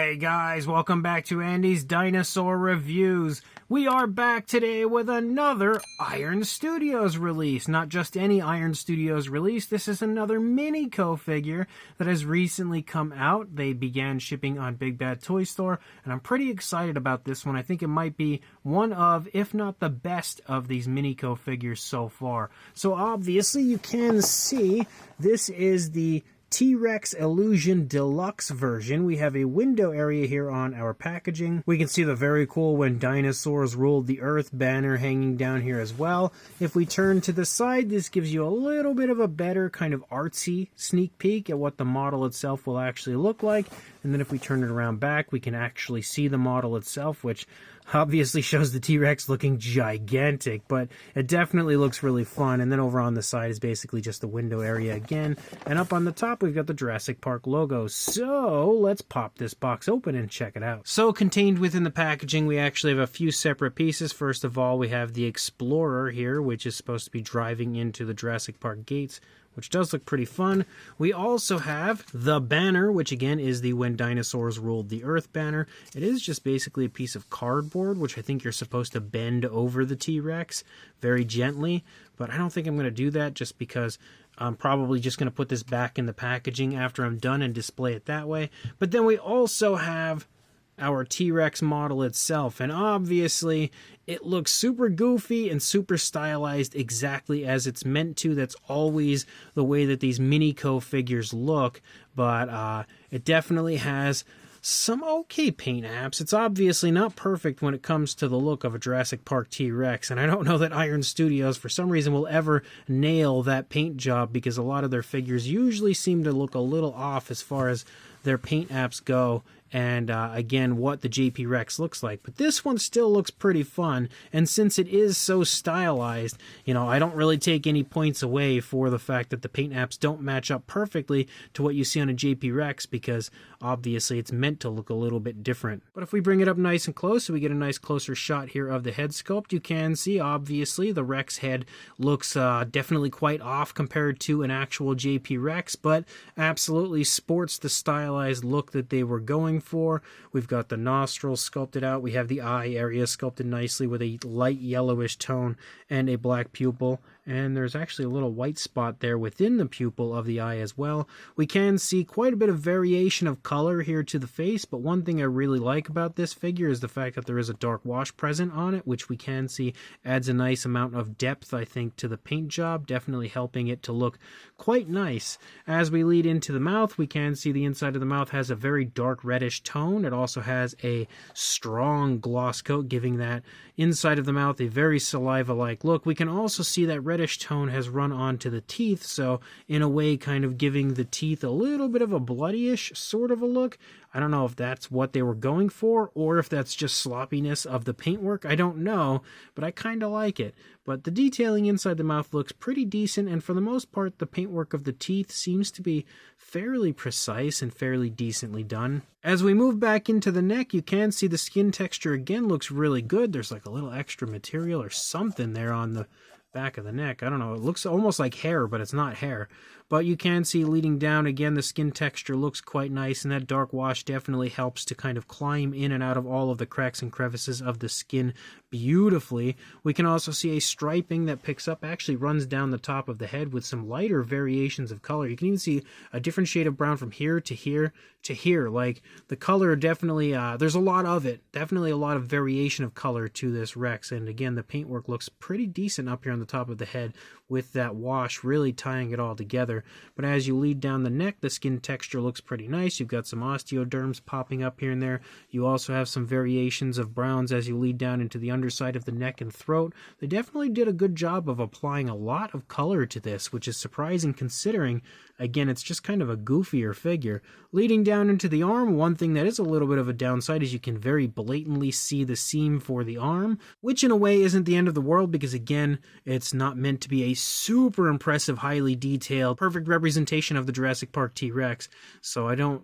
Hey guys, welcome back to Andy's Dinosaur Reviews. We are back today with another Iron Studios release. Not just any Iron Studios release, this is another Minico figure that has recently come out. They began shipping on Big Bad Toy Store, and I'm pretty excited about this one. I think it might be one of, if not the best of these Minico figures so far. So obviously you can see this is the T-Rex Illusion Deluxe version. We have a window area here on our packaging. We can see the very cool "When Dinosaurs Ruled the Earth" banner hanging down here as well. If we turn to the side, this gives you a little bit of a better kind of artsy sneak peek at what the model itself will actually look like. And then if we turn it around back, we can actually see the model itself, which obviously shows the T-Rex looking gigantic, but it definitely looks really fun. And then over on the side is basically just the window area again. And up on the top, we've got the Jurassic Park logo. So let's pop this box open and check it out. So contained within the packaging, we actually have a few separate pieces. First of all, we have the Explorer here, which is supposed to be driving into the Jurassic Park gates, which does look pretty fun. We also have the banner, which again is the "When Dinosaurs Ruled the Earth" banner. It is just basically a piece of cardboard, which I think you're supposed to bend over the T-Rex very gently, but I don't think I'm going to do that just because I'm probably just going to put this back in the packaging after I'm done and display it that way. But then we also have our T-Rex model itself, and obviously it looks super goofy and super stylized exactly as it's meant to. That's always the way that these Minico figures look, but it definitely has some okay paint apps. It's obviously not perfect when it comes to the look of a Jurassic Park T-Rex, and I don't know that Iron Studios for some reason will ever nail that paint job, because a lot of their figures usually seem to look a little off as far as their paint apps go, and again, what the JP Rex looks like. But this one still looks pretty fun, and since it is so stylized, you know, I don't really take any points away for the fact that the paint apps don't match up perfectly to what you see on a JP Rex, because obviously it's meant to look a little bit different. But if we bring it up nice and close, so we get a nice closer shot here of the head sculpt, you can see obviously the Rex head looks definitely quite off compared to an actual JP Rex, but absolutely sports the stylized look that they were going for. We've got the nostrils sculpted out. We have the eye area sculpted nicely with a light yellowish tone and a black pupil. And there's actually a little white spot there within the pupil of the eye as well. We can see quite a bit of variation of color here to the face, but one thing I really like about this figure is the fact that there is a dark wash present on it, which we can see adds a nice amount of depth, I think, to the paint job, definitely helping it to look quite nice. As we lead into the mouth, we can see the inside of the mouth has a very dark reddish tone. It also has a strong gloss coat, giving that inside of the mouth a very saliva-like look. We can also see that reddish tone has run onto the teeth, so in a way kind of giving the teeth a little bit of a bloodyish sort of a look. I don't know if that's what they were going for or if that's just sloppiness of the paintwork. I don't know, but I kind of like it. But the detailing inside the mouth looks pretty decent, and for the most part, the paintwork of the teeth seems to be fairly precise and fairly decently done. As we move back into the neck, you can see the skin texture again looks really good. There's like a little extra material or something there on the back of the neck. I don't know. It looks almost like hair, but it's not hair. But you can see leading down, again, the skin texture looks quite nice, and that dark wash definitely helps to kind of climb in and out of all of the cracks and crevices of the skin beautifully. We can also see a striping that picks up, actually runs down the top of the head with some lighter variations of color. You can even see a different shade of brown from here to here to here. Like, the color definitely, there's a lot of it. Definitely a lot of variation of color to this Rex, and again, the paintwork looks pretty decent up here on the top of the head with that wash really tying it all together. But as you lead down the neck, the skin texture looks pretty nice. You've got some osteoderms popping up here and there. You also have some variations of browns as you lead down into the underside of the neck and throat. They definitely did a good job of applying a lot of color to this, which is surprising considering, again, it's just kind of a goofier figure. Leading down into the arm, one thing that is a little bit of a downside is you can very blatantly see the seam for the arm, which in a way isn't the end of the world because, again, It's not meant to be a super impressive, highly detailed, perfect representation of the Jurassic Park T-Rex. So I don't,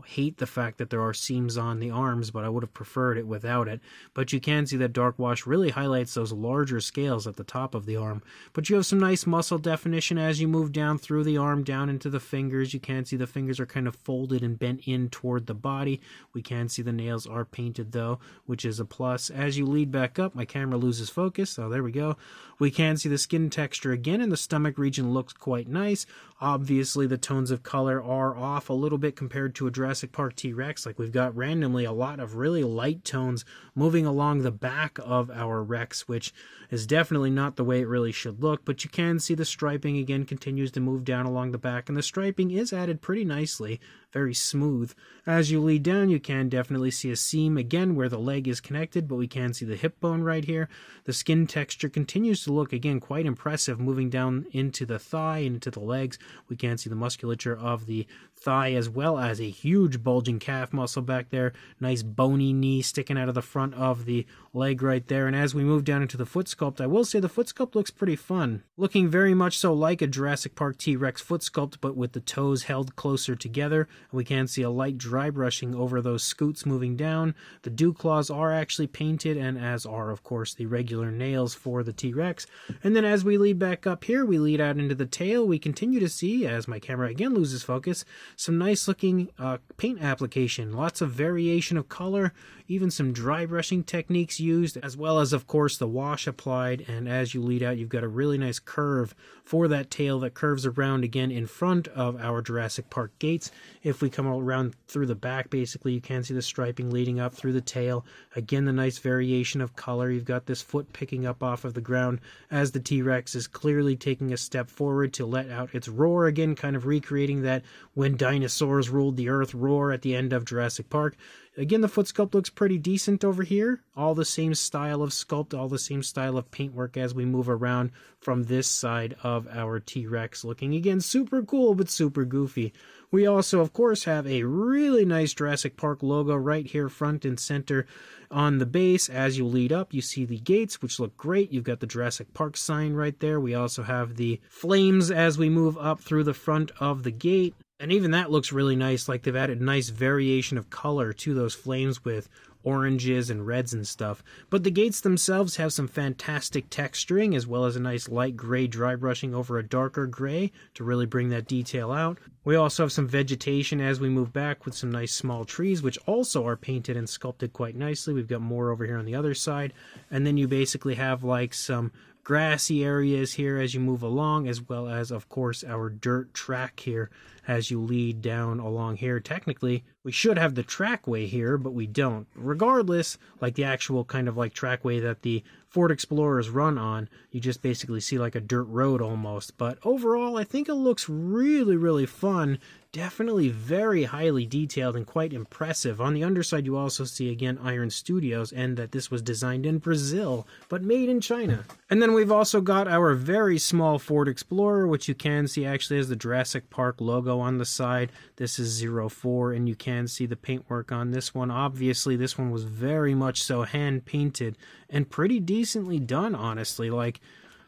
hate the fact that there are seams on the arms, but I would have preferred it without it. But you can see that dark wash really highlights those larger scales at the top of the arm. But you have some nice muscle definition as you move down through the arm, down into the fingers. You can see the fingers are kind of folded and bent in toward the body. We can see the nails are painted though, which is a plus. As you lead back up, my camera loses focus. Oh, there we go. We can see the skin texture again, and the stomach region looks quite nice. Obviously, the tones of color are off a little bit compared to a Jurassic Park T-Rex. Like, we've got randomly a lot of really light tones moving along the back of our Rex, which is definitely not the way it really should look. But you can see the striping again continues to move down along the back, and the striping is added pretty nicely, very smooth. As you lead down, you can definitely see a seam again where the leg is connected, but we can see the hip bone right here. The skin texture continues to look again quite impressive, moving down into the thigh and into the legs. We can see the musculature of the thigh as well as a huge bulging calf muscle back there. Nice bony knee sticking out of the front of the leg right there. And as we move down into the foot sculpt, I will say the foot sculpt looks pretty fun. Looking very much so like a Jurassic Park T-Rex foot sculpt, but with the toes held closer together. We can see a light dry brushing over those scoots moving down. The dew claws are actually painted, and as are, of course, the regular nails for the T-Rex. And then as we lead back up here, we lead out into the tail. We continue to see, as my camera again loses focus, some nice looking paint application. Lots of variation of color, even some dry brushing techniques used, as well as, of course, the wash applied. And as you lead out, you've got a really nice curve for that tail that curves around again in front of our Jurassic Park gates. If we come around through the back, basically, you can see the striping leading up through the tail. Again, the nice variation of color. You've got this foot picking up off of the ground as the T-Rex is clearly taking a step forward to let out its roar again, kind of recreating that when dinosaurs ruled the earth roar at the end of Jurassic Park. Again, the foot sculpt looks pretty decent over here. All the same style of sculpt, all the same style of paintwork as we move around from this side of our T-Rex. Looking, again, super cool, but super goofy. We also, of course, have a really nice Jurassic Park logo right here, front and center on the base. As you lead up, you see the gates, which look great. You've got the Jurassic Park sign right there. We also have the flames as we move up through the front of the gate. And even that looks really nice, like they've added nice variation of color to those flames with oranges and reds and stuff. But the gates themselves have some fantastic texturing, as well as a nice light gray dry brushing over a darker gray to really bring that detail out. We also have some vegetation as we move back with some nice small trees, which also are painted and sculpted quite nicely. We've got more over here on the other side. And then you basically have like some grassy areas here as you move along, as well as, of course, our dirt track here as you lead down along here. Technically, we should have the trackway here, but we don't. Regardless, like the actual kind of like trackway that the Ford Explorers run on, you just basically see like a dirt road almost. But overall, I think it looks really, really fun. Definitely very highly detailed and quite impressive. On the underside, you also see, again, Iron Studios, and that this was designed in Brazil, but made in China. And then we've also got our very small Ford Explorer, which you can see actually has the Jurassic Park logo on the side. This is 04, and you can see the paintwork on this one. Obviously, this one was very much so hand-painted and pretty decently done, honestly. Like,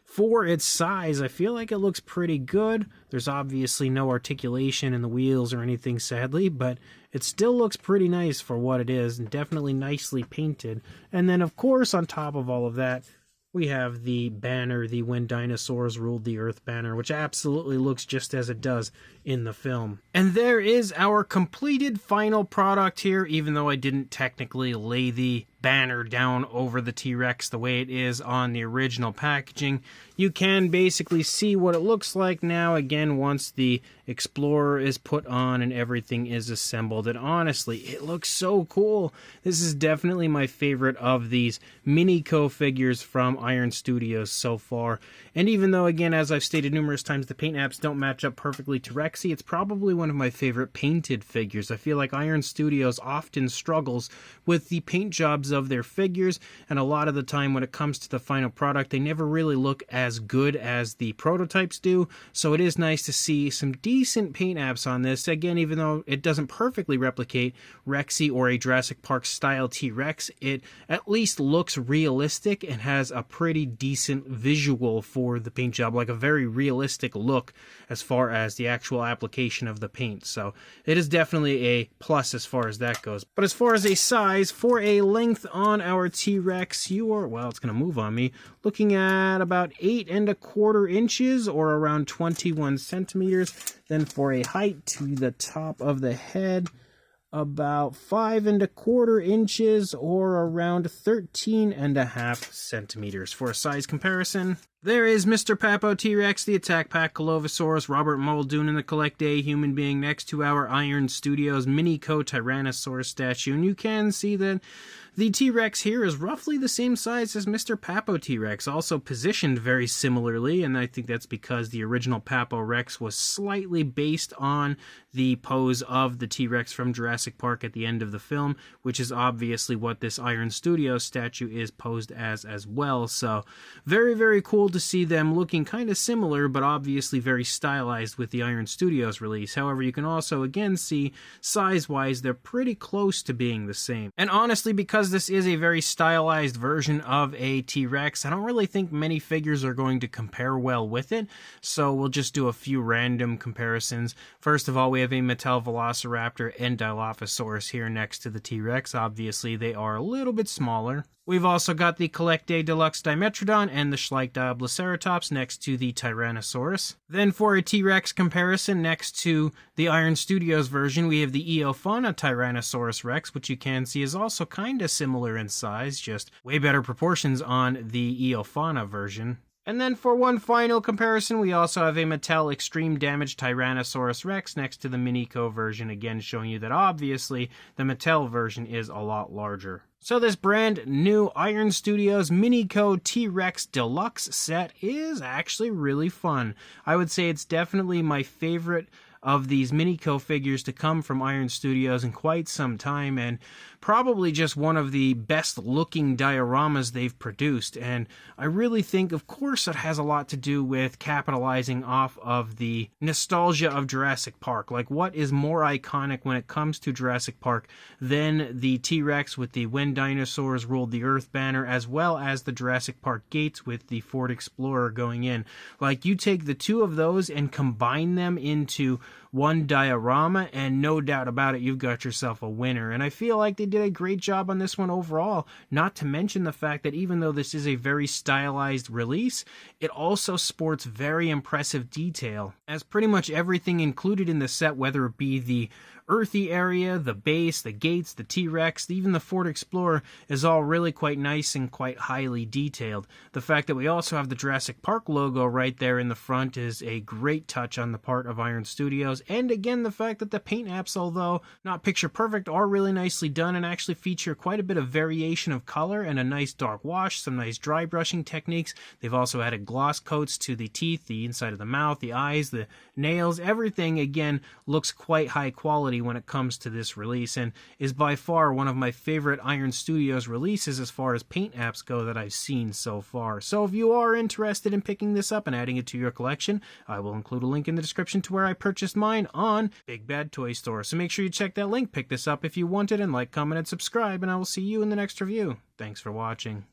for its size, I feel like it looks pretty good. There's obviously no articulation in the wheels or anything, sadly, but it still looks pretty nice for what it is, and definitely nicely painted. And then, of course, on top of all of that, we have the banner, the When Dinosaurs Ruled the Earth banner, which absolutely looks just as it does in the film. And there is our completed final product here, even though I didn't technically lay the banner down over the T-Rex the way it is on the original packaging. You can basically see what it looks like now, again, once the Explorer is put on and everything is assembled. And honestly, it looks so cool. This is definitely my favorite of these mini-co figures from Iron Studios so far. And even though, again, as I've stated numerous times, the paint apps don't match up perfectly to Rexy, it's probably one of my favorite painted figures. I feel like Iron Studios often struggles with the paint jobs of their figures, and a lot of the time when it comes to the final product, they never really look as good as the prototypes do, so it is nice to see some decent paint apps on this. Again, even though it doesn't perfectly replicate Rexy or a Jurassic Park style T-Rex, it at least looks realistic and has a pretty decent visual for the paint job, like a very realistic look as far as the actual application of the paint. So it is definitely a plus as far as that goes. But as far as a size, for a length on our T-Rex, you are, well, it's going to move on me, looking at about 8 1/4 inches or around 21 centimeters. Then for a height to the top of the head, about 5 1/4 inches or around 13.5 centimeters. For a size comparison, there is Mr. Papo T-Rex, the Attack Pack Colovosaurus, Robert Muldoon, and the Collect A Human Being next to our Iron Studios Minico Tyrannosaurus statue. And you can see that the T-Rex here is roughly the same size as Mr. Papo T-Rex, also positioned very similarly, and I think that's because the original Papo Rex was slightly based on the pose of the T-Rex from Jurassic Park at the end of the film, which is obviously what this Iron Studios statue is posed as well. So very, very cool to see them looking kind of similar, but obviously very stylized with the Iron Studios release. However, you can also again see size-wise they're pretty close to being the same. And honestly, because this is a very stylized version of a T-Rex, I don't really think many figures are going to compare well with it, so we'll just do a few random comparisons. First of all, we have a Mattel Velociraptor and Dilophosaurus here next to the T-Rex. Obviously, they are a little bit smaller. We've also got the Collect A Deluxe Dimetrodon and the Schleich Diabloceratops next to the Tyrannosaurus. Then for a T-Rex comparison, next to the Iron Studios version, we have the Eofauna Tyrannosaurus Rex, which you can see is also kind of similar in size, just way better proportions on the Eofauna version. And then for one final comparison, we also have a Mattel Extreme Damage Tyrannosaurus Rex next to the Minico version, again showing you that obviously the Mattel version is a lot larger. So this brand new Iron Studios Minico T-Rex Deluxe set is actually really fun. I would say it's definitely my favorite of these Minico figures to come from Iron Studios in quite some time, and probably just one of the best looking dioramas they've produced. And I really think, of course, it has a lot to do with capitalizing off of the nostalgia of Jurassic Park. Like, what is more iconic when it comes to Jurassic Park than the T-Rex with the When Dinosaurs Ruled the Earth banner, as well as the Jurassic Park gates with the Ford Explorer going in? Like, you take the two of those and combine them into one diorama, and no doubt about it, you've got yourself a winner. And I feel like they did a great job on this one overall, not to mention the fact that even though this is a very stylized release, it also sports very impressive detail, as pretty much everything included in the set, whether it be the earthy area, the base, the gates, the T-Rex, even the Ford Explorer, is all really quite nice and quite highly detailed. The fact that we also have the Jurassic Park logo right there in the front is a great touch on the part of Iron Studios, and again, the fact that the paint apps, although not picture perfect, are really nicely done and actually feature quite a bit of variation of color and a nice dark wash, some nice dry brushing techniques. They've also added gloss coats to the teeth, the inside of the mouth, the eyes, the nails. Everything, again, looks quite high quality when it comes to this release, and is by far one of my favorite Iron Studios releases as far as paint apps go that I've seen so far. So if you are interested in picking this up and adding it to your collection, I will include a link in the description to where I purchased mine on Big Bad Toy Store. So make sure you check that link, pick this up if you want it, and like, comment, and subscribe, and I will see you in the next review. Thanks for watching.